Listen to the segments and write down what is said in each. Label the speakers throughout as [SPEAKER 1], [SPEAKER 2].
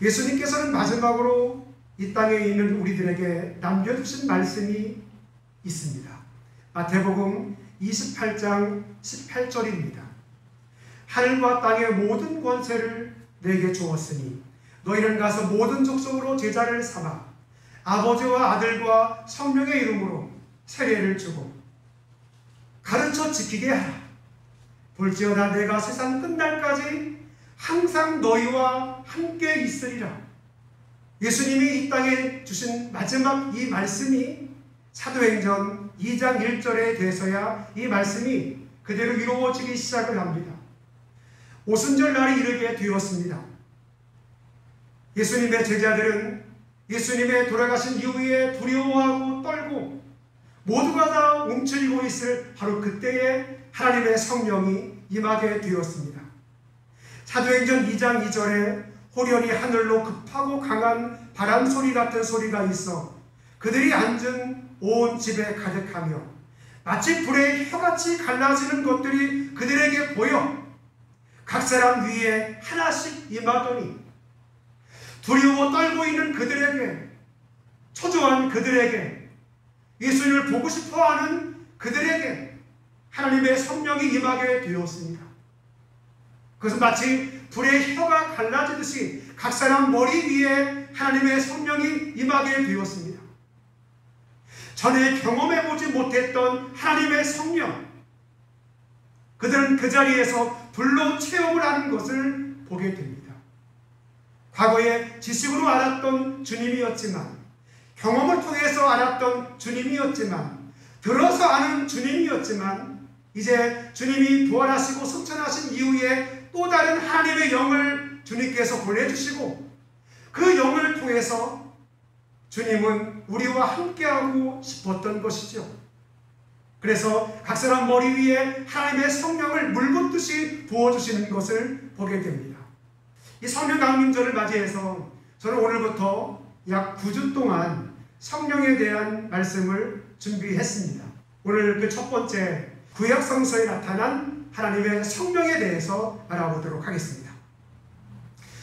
[SPEAKER 1] 예수님께서는 마지막으로 이 땅에 있는 우리들에게 남겨주신 말씀이 있습니다. 마태복음 28장 18절입니다. 하늘과 땅의 모든 권세를 내게 주었으니 너희는 가서 모든 족속으로 제자를 삼아 아버지와 아들과 성령의 이름으로 세례를 주고 가르쳐 지키게 하라. 볼지어다 내가 세상 끝날까지 항상 너희와 함께 있으리라. 예수님이 이 땅에 주신 마지막 이 말씀이 사도행전 2장 1절에 돼서야 이 말씀이 그대로 이루어지기 시작을 합니다. 오순절 날이 이르게 되었습니다. 예수님의 제자들은 예수님의 돌아가신 이후에 두려워하고 떨고 모두가 다 움츠리고 있을 바로 그때에 하나님의 성령이 임하게 되었습니다. 사도행전 2장 2절에 호련히 하늘로 급하고 강한 바람 소리 같은 소리가 있어 그들이 앉은 온 집에 가득하며 마치 불의 혀같이 갈라지는 것들이 그들에게 보여 각 사람 위에 하나씩 임하더니 두려워 떨고 있는 그들에게, 초조한 그들에게, 예수님을 보고 싶어하는 그들에게 하나님의 성령이 임하게 되었습니다. 그것은 마치 불의 혀가 갈라지듯이 각 사람 머리 위에 하나님의 성령이 임하게 되었습니다. 전에 경험해보지 못했던 하나님의 성령, 그들은 그 자리에서 불로 체험을 하는 것을 보게 됩니다. 과거에 지식으로 알았던 주님이었지만, 경험을 통해서 알았던 주님이었지만, 들어서 아는 주님이었지만, 이제 주님이 부활하시고 승천하신 이후에 또 다른 하나님의 영을 주님께서 보내주시고 그 영을 통해서 주님은 우리와 함께하고 싶었던 것이죠. 그래서 각 사람 머리 위에 하나님의 성령을 물 붓듯이 부어주시는 것을 보게 됩니다. 이 성령 강림절을 맞이해서 저는 오늘부터 약 9주 동안 성령에 대한 말씀을 준비했습니다. 오늘 그 첫 번째 구약 성서에 나타난 하나님의 성령에 대해서 알아보도록 하겠습니다.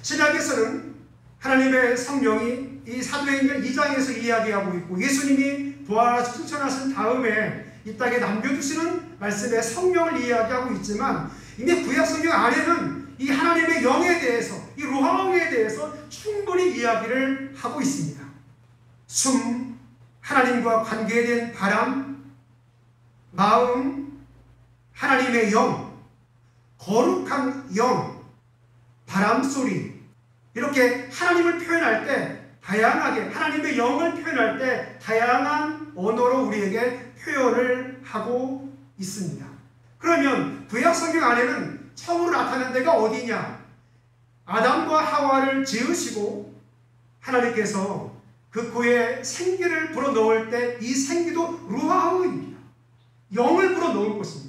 [SPEAKER 1] 신약에서는 하나님의 성령이 이 사도행전 2장에서 이야기하고 있고 예수님이 부활하시고 승천하신 다음에 이 땅에 남겨두시는 말씀의 성령을 이야기하고 있지만 이미 구약 성경 안에는 이 하나님의 영에 대해서, 이 루하에 대해서 충분히 이야기를 하고 있습니다. 숨, 하나님과 관계된 바람, 마음, 하나님의 영, 거룩한 영, 바람소리, 이렇게 하나님을 표현할 때 다양하게, 하나님의 영을 표현할 때 다양한 언어로 우리에게 표현을 하고 있습니다. 그러면 구약 성경 안에는 처음으로 나타난 데가 어디냐? 아담과 하와를 지으시고 하나님께서 그 코에 생기를 불어넣을 때 이 생기도 루하우입니다. 영을 불어넣은 것입니다.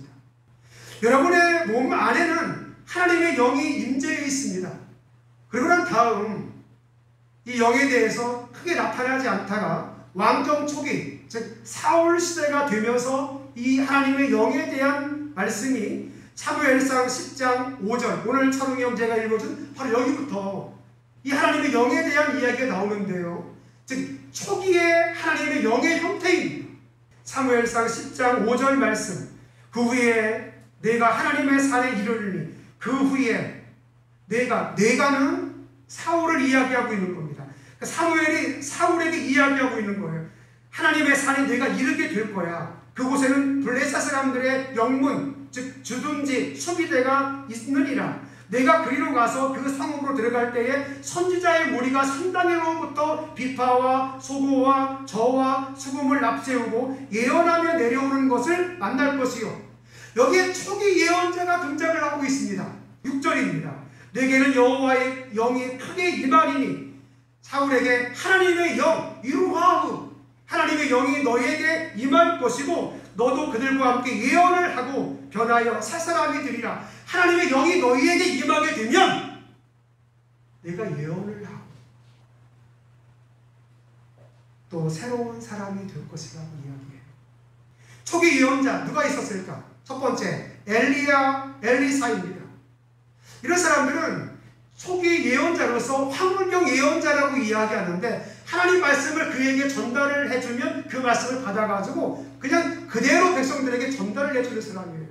[SPEAKER 1] 여러분의 몸 안에는 하나님의 영이 임재해 있습니다. 그리고 난 다음 이 영에 대해서 크게 나타나지 않다가 왕정 초기, 즉 사울 시대가 되면서 이 하나님의 영에 대한 말씀이 사무엘상 10장 5절, 오늘 찬웅이 형제가 읽어준 바로 여기부터 이 하나님의 영에 대한 이야기가 나오는데요. 즉 초기의 하나님의 영의 형태입니다. 사무엘상 10장 5절 말씀, 그 후에 내가 하나님의 산에 이르리니 그 후에 내가는 사울을 이야기하고 있는 겁니다. 사무엘이 사울에게 이야기하고 있는 거예요. 하나님의 산에 내가 이르게 될 거야. 그곳에는 블레셋 사람들의 영문, 즉 주둔지, 수비대가 있느니라. 내가 그리로 가서 그 성읍으로 들어갈 때에 선지자의 무리가 산당에로부터 비파와 소고와 저와 수금을 납세우고 예언하며 내려오는 것을 만날 것이요. 여기에 초기 예언자가 등장을 하고 있습니다. 6절입니다. 내게는 여호와의 영이 크게 임하리니 사울에게 하나님의 영, 이루하우, 하나님의 영이 너에게 임할 것이고 너도 그들과 함께 예언을 하고 변하여 살 사람이 되리라. 하나님의 영이 너희에게 임하게 되면 내가 예언을 하고 또 새로운 사람이 될 것이라고 이야기해요. 초기 예언자 누가 있었을까? 첫 번째 엘리야, 엘리사입니다. 이런 사람들은 초기 예언자로서 황홀경 예언자라고 이야기하는데 하나님 말씀을 그에게 전달을 해주면 그 말씀을 받아가지고 그냥 그대로 백성들에게 전달을 해주는 사람이에요.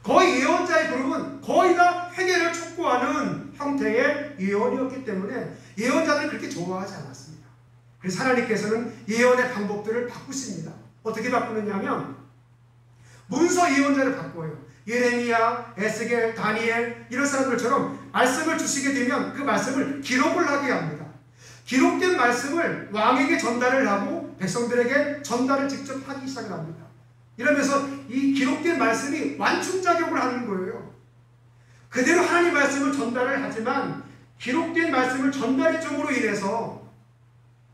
[SPEAKER 1] 거의 예언자의 그룹은 거의 다 회개를 촉구하는 형태의 예언이었기 때문에 예언자들을 그렇게 좋아하지 않았습니다. 그래서 하나님께서는 예언의 방법들을 바꾸십니다. 어떻게 바꾸느냐면 문서 예언자를 바꿔요. 예레미야, 에스겔, 다니엘 이런 사람들처럼 말씀을 주시게 되면 그 말씀을 기록을 하게 합니다. 기록된 말씀을 왕에게 전달을 하고 백성들에게 전달을 직접 하기 시작을 합니다. 이러면서 이 기록된 말씀이 완충작용을 하는 거예요. 그대로 하나님 말씀을 전달을 하지만 기록된 말씀을 전달해 줌으로 인해서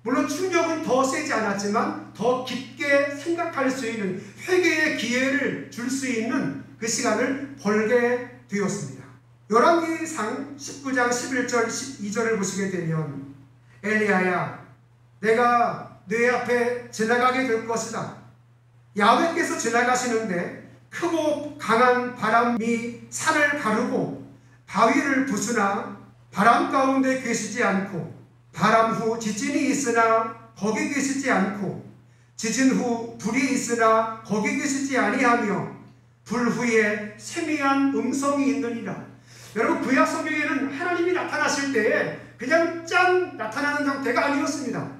[SPEAKER 1] 물론 충격은 더 세지 않았지만 더 깊게 생각할 수 있는 회개의 기회를 줄 수 있는 그 시간을 벌게 되었습니다. 열왕기상 19장 11절 12절을 보시게 되면 엘리야야 내가 네 앞에 지나가게 될 것이다. 야훼께서 지나가시는데 크고 강한 바람이 산을 가르고 바위를 부수나 바람 가운데 계시지 않고 바람 후 지진이 있으나 거기 계시지 않고 지진 후 불이 있으나 거기 계시지 아니하며 불 후에 세미한 음성이 있느니라. 여러분 구약 성경에는 하나님이 나타나실 때에 그냥 짠 나타나는 형태가 아니었습니다.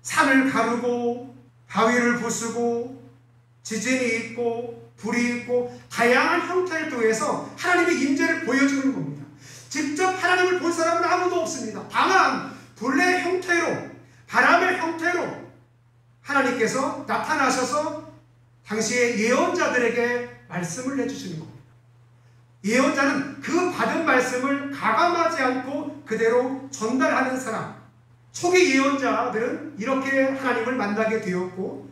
[SPEAKER 1] 산을 가르고 바위를 부수고 지진이 있고 불이 있고 다양한 형태를 통해서 하나님의 임재를 보여주는 겁니다. 직접 하나님을 본 사람은 아무도 없습니다. 다만 불의 형태로 바람의 형태로 하나님께서 나타나셔서 당시의 예언자들에게 말씀을 해주시는 겁니다. 예언자는 그 받은 말씀을 가감하지 않고 그대로 전달하는 사람. 초기 예언자들은 이렇게 하나님을 만나게 되었고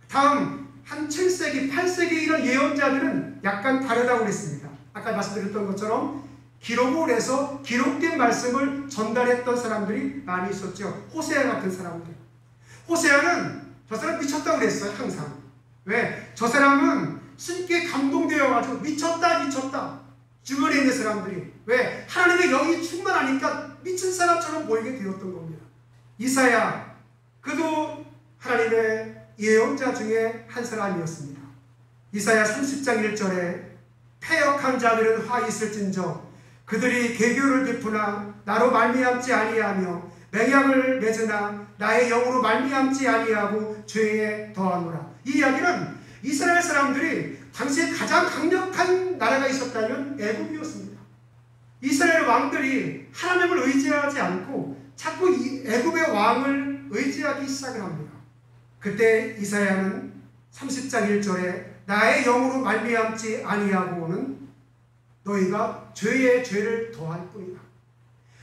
[SPEAKER 1] 다음 한 7세기, 8세기 이런 예언자들은 약간 다르다고 그랬습니다. 아까 말씀드렸던 것처럼 기록을 해서 기록된 말씀을 전달했던 사람들이 많이 있었죠. 호세아 같은 사람들. 호세아는 저 사람 미쳤다고 그랬어요. 항상. 왜? 저 사람은 신께 감동되어가지고 미쳤다. 주변에 있는 사람들이. 왜? 하나님의 영이 충만하니까 미친 사람처럼 보이게 되었던 겁니다. 이사야, 그도 하나님의 예언자 중에 한 사람이었습니다. 이사야 30장 1절에 패역한 자들은 화 있을진저 그들이 계교를 베푸나 나로 말미암지 아니하며 맹약을 맺으나 나의 영으로 말미암지 아니하고 죄에 더하노라. 이 이야기는 이스라엘 사람들이 당시에 가장 강력한 나라가 있었다면 애굽이었습니다. 이스라엘 왕들이 하나님을 의지하지 않고 자꾸 애굽의 왕을 의지하기 시작을 합니다. 그때 이사야는 30장 1절에 나의 영으로 말미암지 아니하고는 너희가 죄의 죄를 더할 뿐이다.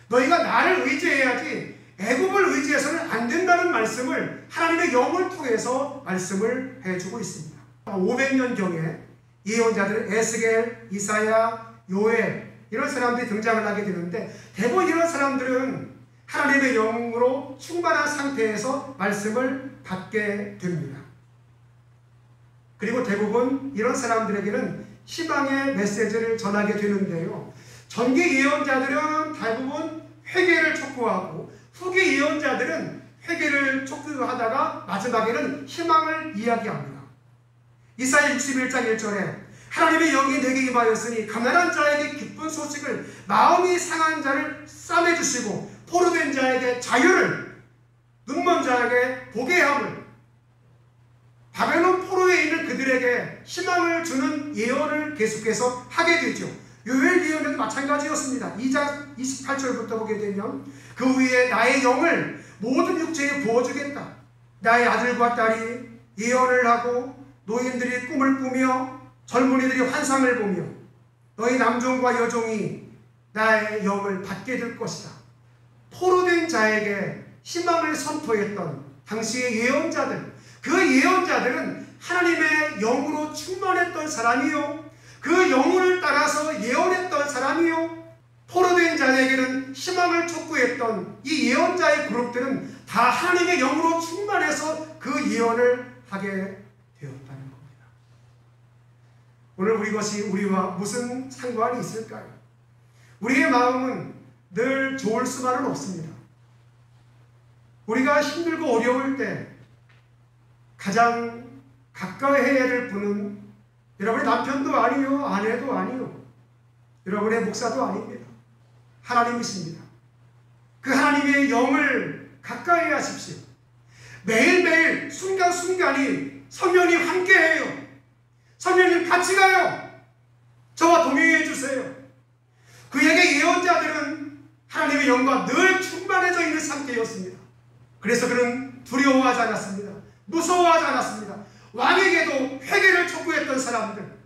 [SPEAKER 1] 너희가 나를 의지해야지 애굽을 의지해서는 안 된다는 말씀을 하나님의 영을 통해서 말씀을 해주고 있습니다. 500년경에 예언자들 에스겔, 이사야, 요엘 이런 사람들이 등장을 하게 되는데 대부분 이런 사람들은 하나님의 영으로 충만한 상태에서 말씀을 받게 됩니다. 그리고 대부분 이런 사람들에게는 희망의 메시지를 전하게 되는데요. 전기 예언자들은 대부분 회개를 촉구하고 후기 예언자들은 회개를 촉구하다가 마지막에는 희망을 이야기합니다. 이사야 61장 1절에 하나님의 영이 내게 임하였으니 가난한 자에게 기쁜 소식을 마음이 상한 자를 싸매주시고 포로된 자에게 자유를 눈먼 자에게 보게 함을 바벨론 포로에 있는 그들에게 희망을 주는 예언을 계속해서 하게 되죠. 요엘 예언에도 마찬가지였습니다. 2장 28절부터 보게 되면 그 후에 나의 영을 모든 육체에 부어주겠다. 나의 아들과 딸이 예언을 하고 노인들이 꿈을 꾸며 젊은이들이 환상을 보며 너희 남종과 여종이 나의 영을 받게 될 것이다. 포로된 자에게 희망을 선포했던 당시의 예언자들, 그 예언자들은 하나님의 영으로 충만했던 사람이요, 그 영혼을 따라서 예언했던 사람이요, 포로된 자에게는 희망을 촉구했던 이 예언자의 그룹들은 다 하나님의 영으로 충만해서 그 예언을 하게 되었다는 겁니다. 오늘 우리 것이 우리와 무슨 상관이 있을까요? 우리의 마음은 늘 좋을 수만은 없습니다. 우리가 힘들고 어려울 때 가장 가까이 해야 될 분은 여러분의 남편도 아니요, 아내도 아니요, 여러분의 목사도 아닙니다. 하나님이십니다. 그 하나님의 영을 가까이 하십시오. 매일매일 순간순간이 성령님 함께해요. 성령님 같이 가요. 저와 동행해 주세요. 그에게 예언자들은 하나님의 영과 늘 충만해져 있는 상태였습니다. 그래서 그는 두려워하지 않았습니다. 무서워하지 않았습니다. 왕에게도 회개를 촉구했던 사람들,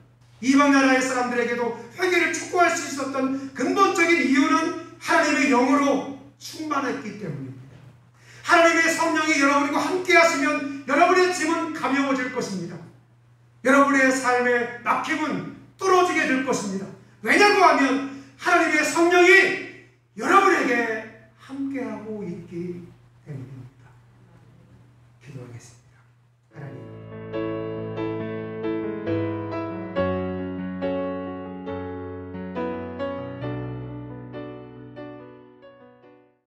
[SPEAKER 1] 이방 나라의 사람들에게도 회개를 촉구할 수 있었던 근본적인 이유는 하나님의 영으로 충만했기 때문입니다. 하나님의 성령이 여러분과 함께 하시면 여러분의 짐은 가벼워질 것입니다. 여러분의 삶의 막힘은 뚫어지게 될 것입니다. 왜냐고 하면 하나님의 성령이 여러분에게 함께하고 있기 때문입니다.